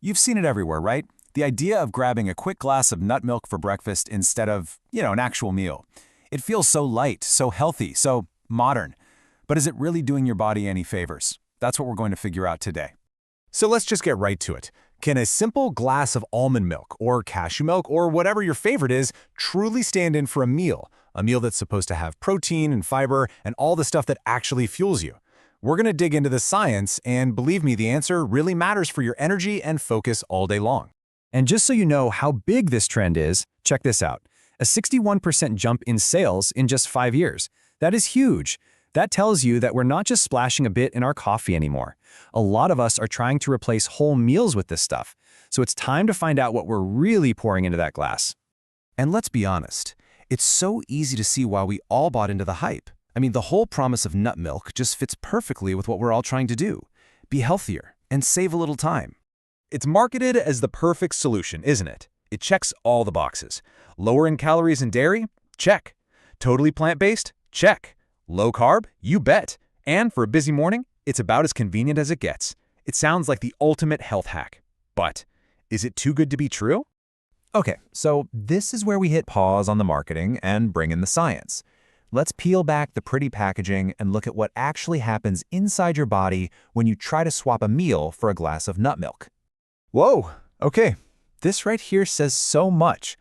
You've seen it everywhere, right? The idea of grabbing a quick glass of nut milk for breakfast instead of, an actual meal. It feels so light, so healthy, so modern. But is it really doing your body any favors? That's what we're going to figure out today. So let's just get right to it. Can a simple glass of almond milk or cashew milk or whatever your favorite is truly stand in for a meal? A meal that's supposed to have protein and fiber and all the stuff that actually fuels you. We're going to dig into the science, and believe me, the answer really matters for your energy and focus all day long. And just so you know how big this trend is, check this out. A 61% jump in sales in just 5 years. That is huge. That tells you that we're not just splashing a bit in our coffee anymore. A lot of us are trying to replace whole meals with this stuff. So it's time to find out what we're really pouring into that glass. And let's be honest, it's so easy to see why we all bought into the hype. I mean, the whole promise of nut milk just fits perfectly with what we're all trying to do. Be healthier and save a little time. It's marketed as the perfect solution, isn't it? It checks all the boxes. Lower in calories and dairy? Check. Totally plant-based? Check. Low carb? You bet. And for a busy morning, it's about as convenient as it gets. It sounds like the ultimate health hack. But is it too good to be true? Okay, so this is where we hit pause on the marketing and bring in the science. Let's peel back the pretty packaging and look at what actually happens inside your body when you try to swap a meal for a glass of nut milk. Whoa, okay. This right here says so much.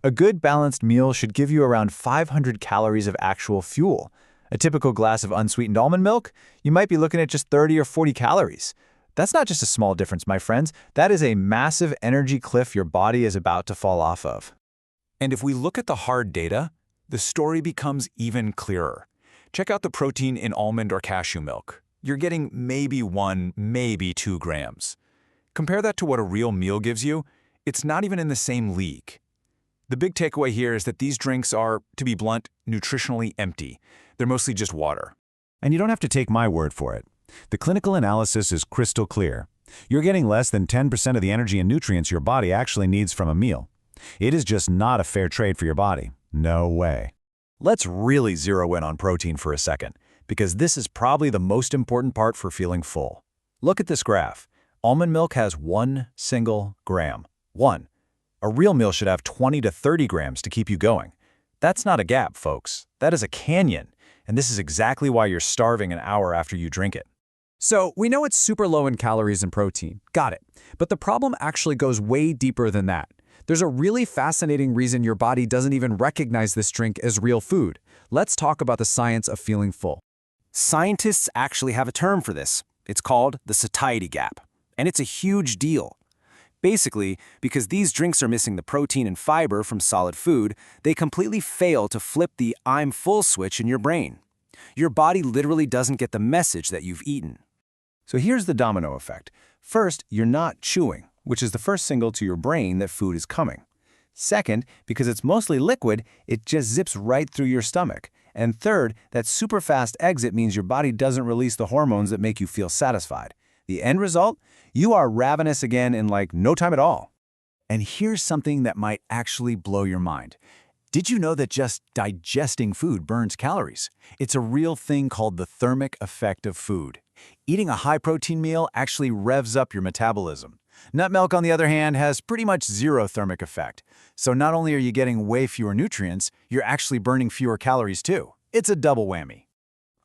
A good balanced meal should give you around 500 calories of actual fuel. A typical glass of unsweetened almond milk, you might be looking at just 30 or 40 calories. That's not just a small difference, my friends. That is a massive energy cliff your body is about to fall off of. And if we look at the hard data, the story becomes even clearer. Check out the protein in almond or cashew milk. You're getting maybe 1, maybe 2 grams. Compare that to what a real meal gives you. It's not even in the same league. The big takeaway here is that these drinks are, to be blunt, nutritionally empty. They're mostly just water. And you don't have to take my word for it. The clinical analysis is crystal clear. You're getting less than 10% of the energy and nutrients your body actually needs from a meal. It is just not a fair trade for your body. No way. Let's really zero in on protein for a second, because this is probably the most important part for feeling full. Look at this graph. Almond milk has 1 single gram. 1. A real meal should have 20 to 30 grams to keep you going. That's not a gap, folks. That is a canyon. And this is exactly why you're starving an hour after you drink it. So we know it's super low in calories and protein. Got it. But the problem actually goes way deeper than that. There's a really fascinating reason your body doesn't even recognize this drink as real food. Let's talk about the science of feeling full. Scientists actually have a term for this. It's called the satiety gap. And it's a huge deal. Basically, because these drinks are missing the protein and fiber from solid food, they completely fail to flip the "I'm full" switch in your brain. Your body literally doesn't get the message that you've eaten. So here's the domino effect. First, you're not chewing, which is the first signal to your brain that food is coming. Second, because it's mostly liquid, it just zips right through your stomach. And third, that super fast exit means your body doesn't release the hormones that make you feel satisfied. The end result? You are ravenous again in like no time at all. And here's something that might actually blow your mind. Did you know that just digesting food burns calories? It's a real thing called the thermic effect of food. Eating a high-protein meal actually revs up your metabolism. Nut milk, on the other hand, has pretty much zero thermic effect. So not only are you getting way fewer nutrients, you're actually burning fewer calories too. It's a double whammy.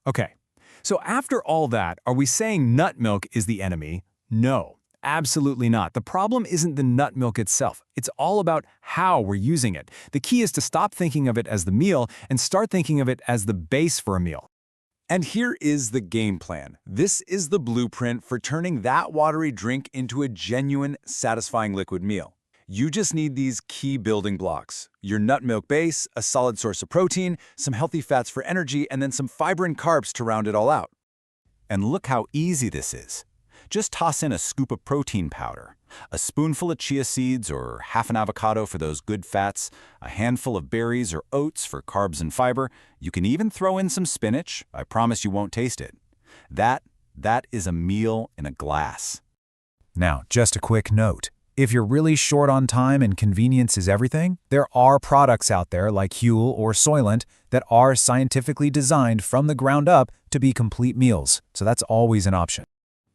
Okay, so after all that, are we saying nut milk is the enemy? No, absolutely not. The problem isn't the nut milk itself. It's all about how we're using it. The key is to stop thinking of it as the meal and start thinking of it as the base for a meal. And here is the game plan. This is the blueprint for turning that watery drink into a genuine, satisfying liquid meal. You just need these key building blocks: your nut milk base, a solid source of protein, some healthy fats for energy, and then some fiber and carbs to round it all out. And look how easy this is. Just toss in a scoop of protein powder, a spoonful of chia seeds or half an avocado for those good fats, a handful of berries or oats for carbs and fiber. You can even throw in some spinach. I promise you won't taste it. That is a meal in a glass. Now, just a quick note. If you're really short on time and convenience is everything, there are products out there like Huel or Soylent that are scientifically designed from the ground up to be complete meals, so that's always an option.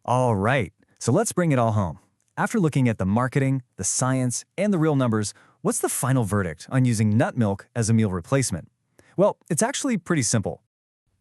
All right, so let's bring it all home. After looking at the marketing, the science, and the real numbers, what's the final verdict on using nut milk as a meal replacement? Well, it's actually pretty simple.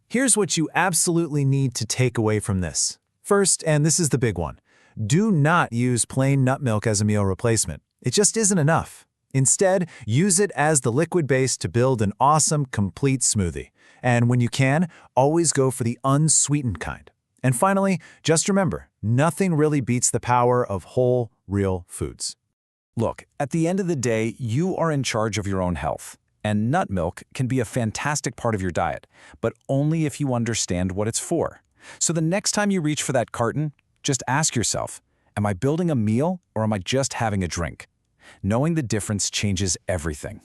Here's what you absolutely need to take away from this. First, and this is the big one, do not use plain nut milk as a meal replacement. It just isn't enough. Instead, use it as the liquid base to build an awesome, complete smoothie. And when you can, always go for the unsweetened kind. And finally, just remember, nothing really beats the power of whole, real foods. Look, at the end of the day, you are in charge of your own health. And nut milk can be a fantastic part of your diet, but only if you understand what it's for. So the next time you reach for that carton, just ask yourself, am I building a meal or am I just having a drink? Knowing the difference changes everything.